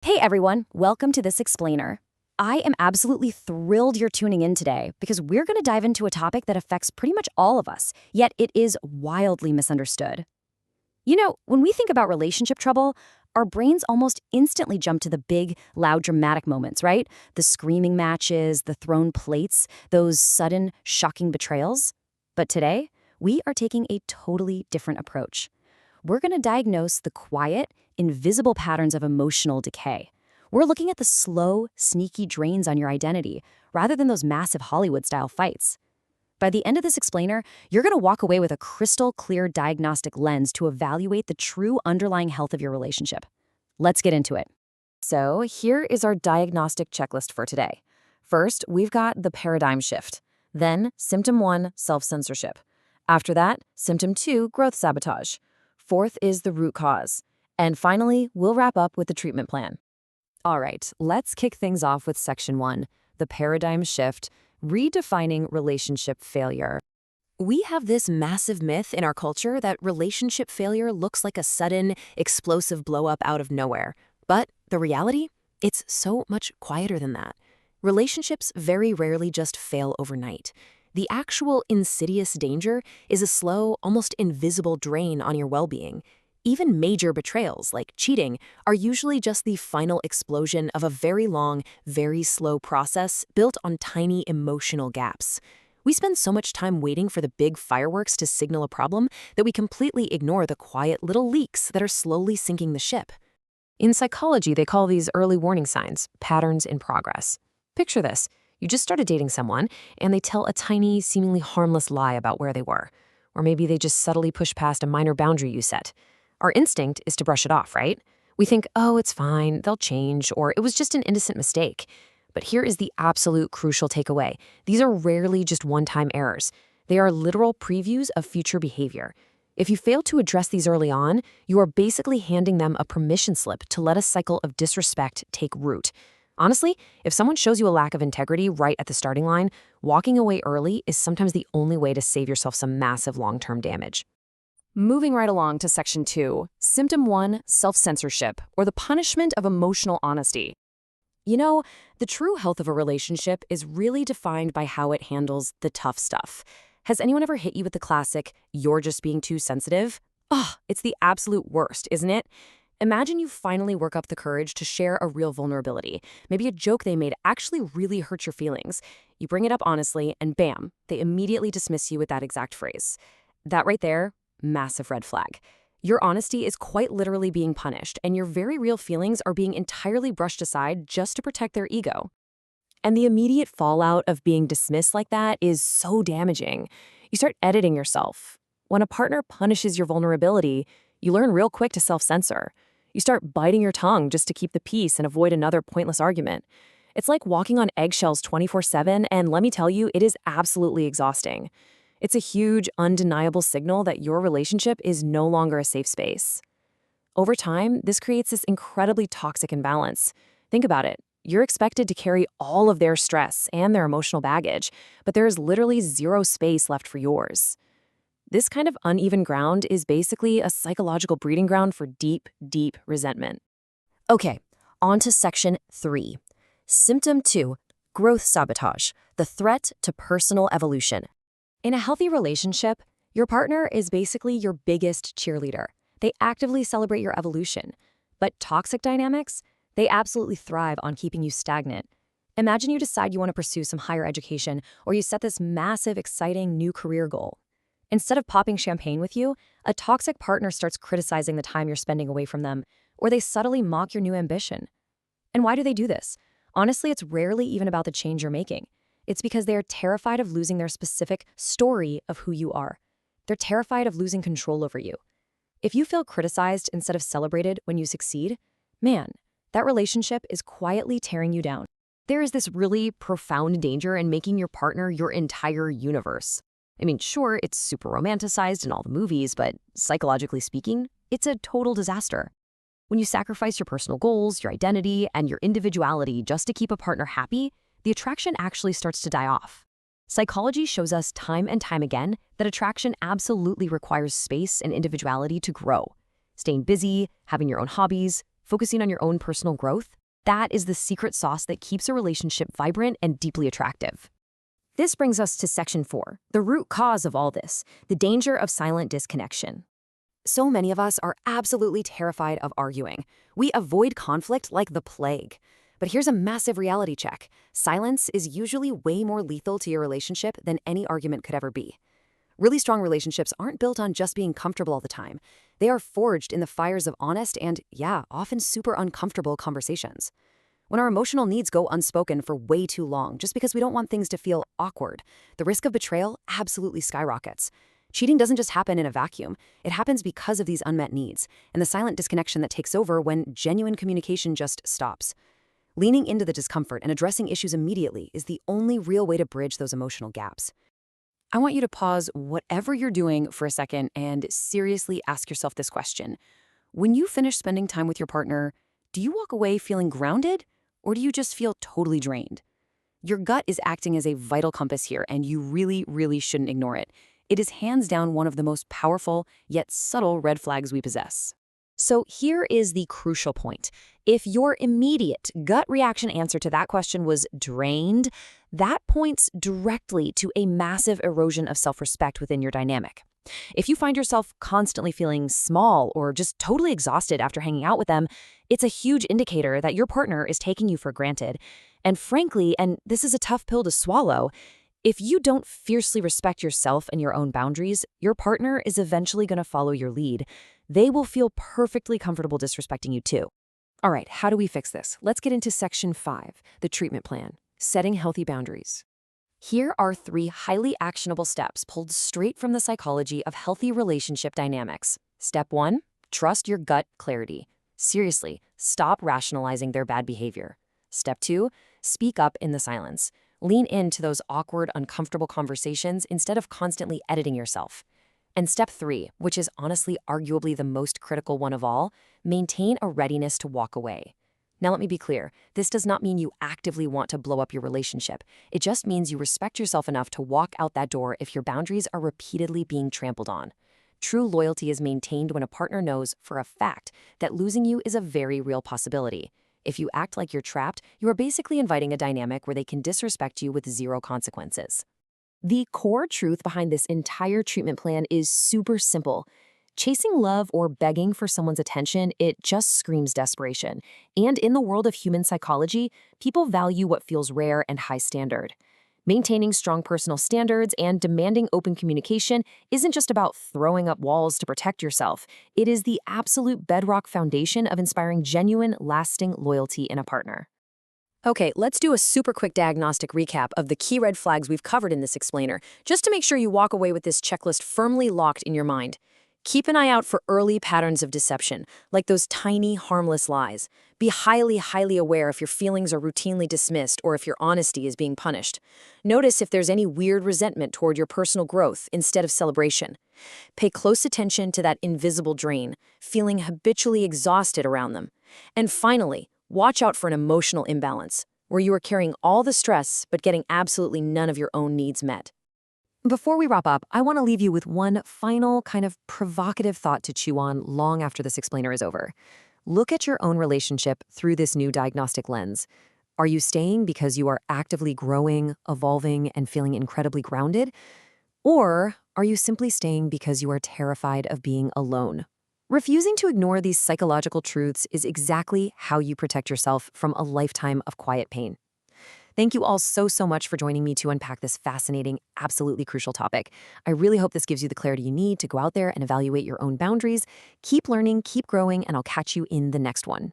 Hey everyone, welcome to This Explainer. I am absolutely thrilled you're tuning in today because we're going to dive into a topic that affects pretty much all of us, yet it is wildly misunderstood. When we think about relationship trouble, our brains almost instantly jump to the big, loud, dramatic moments, right? The screaming matches, the thrown plates, those sudden, shocking betrayals. But today, we are taking a totally different approach. We're going to diagnose the quiet, invisible patterns of emotional decay. We're looking at the slow, sneaky drains on your identity, rather than those massive Hollywood-style fights. By the end of this explainer, you're going to walk away with a crystal clear diagnostic lens to evaluate the true underlying health of your relationship. Let's get into it. So here is our diagnostic checklist for today. First, we've got the paradigm shift. Then, symptom 1, self-censorship. After that, symptom 2, growth sabotage. Fourth is the root cause. And finally, we'll wrap up with the treatment plan. All right, let's kick things off with section 1, the paradigm shift, redefining relationship failure. We have this massive myth in our culture that relationship failure looks like a sudden, explosive blow-up out of nowhere. But the reality? It's so much quieter than that. Relationships very rarely just fail overnight. The actual insidious danger is a slow, almost invisible drain on your well-being. Even major betrayals, like cheating, are usually just the final explosion of a very long, very slow process built on tiny emotional gaps. We spend so much time waiting for the big fireworks to signal a problem that we completely ignore the quiet little leaks that are slowly sinking the ship. In psychology, they call these early warning signs patterns in progress. Picture this. You just started dating someone, and they tell a tiny, seemingly harmless lie about where they were. Or maybe they just subtly push past a minor boundary you set. Our instinct is to brush it off, right? We think, oh, it's fine, they'll change, or it was just an innocent mistake. But here is the absolute crucial takeaway. These are rarely just one-time errors. They are literal previews of future behavior. If you fail to address these early on, you are basically handing them a permission slip to let a cycle of disrespect take root. Honestly, if someone shows you a lack of integrity right at the starting line, walking away early is sometimes the only way to save yourself some massive long-term damage. Moving right along to section 2, symptom 1, self-censorship, or the punishment of emotional honesty. The true health of a relationship is really defined by how it handles the tough stuff. Has anyone ever hit you with the classic, "you're just being too sensitive"? It's the absolute worst, isn't it? Imagine you finally work up the courage to share a real vulnerability. Maybe a joke they made actually really hurt your feelings. You bring it up honestly, and bam, they immediately dismiss you with that exact phrase. That right there, massive red flag. Your honesty is quite literally being punished, and your very real feelings are being entirely brushed aside just to protect their ego. And the immediate fallout of being dismissed like that is so damaging. You start editing yourself. When a partner punishes your vulnerability, you learn real quick to self-censor. You start biting your tongue just to keep the peace and avoid another pointless argument. It's like walking on eggshells 24/7, and let me tell you, it is absolutely exhausting. It's a huge, undeniable signal that your relationship is no longer a safe space. Over time, this creates this incredibly toxic imbalance. Think about it. You're expected to carry all of their stress and their emotional baggage, but there is literally zero space left for yours. This kind of uneven ground is basically a psychological breeding ground for deep, deep resentment. Okay, on to section 3. Symptom 2, growth sabotage, the threat to personal evolution. In a healthy relationship, your partner is basically your biggest cheerleader. They actively celebrate your evolution. But toxic dynamics, they absolutely thrive on keeping you stagnant. Imagine you decide you want to pursue some higher education, or you set this massive, exciting new career goal. Instead of popping champagne with you, a toxic partner starts criticizing the time you're spending away from them, or they subtly mock your new ambition. And why do they do this? Honestly, it's rarely even about the change you're making. It's because they are terrified of losing their specific story of who you are. They're terrified of losing control over you. If you feel criticized instead of celebrated when you succeed, man, that relationship is quietly tearing you down. There is this really profound danger in making your partner your entire universe. I mean, sure, it's super romanticized in all the movies, but psychologically speaking, it's a total disaster. When you sacrifice your personal goals, your identity, and your individuality just to keep a partner happy, the attraction actually starts to die off. Psychology shows us time and time again that attraction absolutely requires space and individuality to grow. Staying busy, having your own hobbies, focusing on your own personal growth, that is the secret sauce that keeps a relationship vibrant and deeply attractive. This brings us to section 4, the root cause of all this, the danger of silent disconnection. So many of us are absolutely terrified of arguing. We avoid conflict like the plague. But here's a massive reality check. Silence is usually way more lethal to your relationship than any argument could ever be. Really strong relationships aren't built on just being comfortable all the time. They are forged in the fires of honest and, often super uncomfortable conversations. When our emotional needs go unspoken for way too long just because we don't want things to feel awkward, the risk of betrayal absolutely skyrockets. Cheating doesn't just happen in a vacuum. It happens because of these unmet needs and the silent disconnection that takes over when genuine communication just stops. Leaning into the discomfort and addressing issues immediately is the only real way to bridge those emotional gaps. I want you to pause whatever you're doing for a second and seriously ask yourself this question. When you finish spending time with your partner, do you walk away feeling grounded, or do you just feel totally drained? Your gut is acting as a vital compass here, and you really, really shouldn't ignore it. It is hands down one of the most powerful, yet subtle red flags we possess. So here is the crucial point. If your immediate gut reaction answer to that question was drained, that points directly to a massive erosion of self-respect within your dynamic. If you find yourself constantly feeling small or just totally exhausted after hanging out with them, it's a huge indicator that your partner is taking you for granted. And frankly, and this is a tough pill to swallow, if you don't fiercely respect yourself and your own boundaries, your partner is eventually going to follow your lead. They will feel perfectly comfortable disrespecting you too. All right, how do we fix this? Let's get into section 5, the treatment plan, setting healthy boundaries. Here are 3 highly actionable steps pulled straight from the psychology of healthy relationship dynamics. Step 1, trust your gut clarity. Seriously, stop rationalizing their bad behavior. Step 2, speak up in the silence. Lean into those awkward, uncomfortable conversations instead of constantly editing yourself. And step 3, which is honestly arguably the most critical one of all, maintain a readiness to walk away. Now let me be clear, this does not mean you actively want to blow up your relationship. It just means you respect yourself enough to walk out that door if your boundaries are repeatedly being trampled on. True loyalty is maintained when a partner knows for a fact that losing you is a very real possibility. If you act like you're trapped, you are basically inviting a dynamic where they can disrespect you with 0 consequences. The core truth behind this entire treatment plan is super simple. Chasing love or begging for someone's attention, it just screams desperation. And in the world of human psychology, people value what feels rare and high standard. Maintaining strong personal standards and demanding open communication isn't just about throwing up walls to protect yourself. It is the absolute bedrock foundation of inspiring genuine, lasting loyalty in a partner. Okay, let's do a super quick diagnostic recap of the key red flags we've covered in this explainer, just to make sure you walk away with this checklist firmly locked in your mind. Keep an eye out for early patterns of deception, like those tiny, harmless lies. Be highly, highly aware if your feelings are routinely dismissed or if your honesty is being punished. Notice if there's any weird resentment toward your personal growth instead of celebration. Pay close attention to that invisible drain, feeling habitually exhausted around them. And finally, watch out for an emotional imbalance, where you are carrying all the stress but getting absolutely none of your own needs met. Before we wrap up, I want to leave you with one final kind of provocative thought to chew on long after this explainer is over. Look at your own relationship through this new diagnostic lens. Are you staying because you are actively growing, evolving, and feeling incredibly grounded? Or are you simply staying because you are terrified of being alone? Refusing to ignore these psychological truths is exactly how you protect yourself from a lifetime of quiet pain. Thank you all so much for joining me to unpack this fascinating, absolutely crucial topic. I really hope this gives you the clarity you need to go out there and evaluate your own boundaries. Keep learning, keep growing, and I'll catch you in the next one.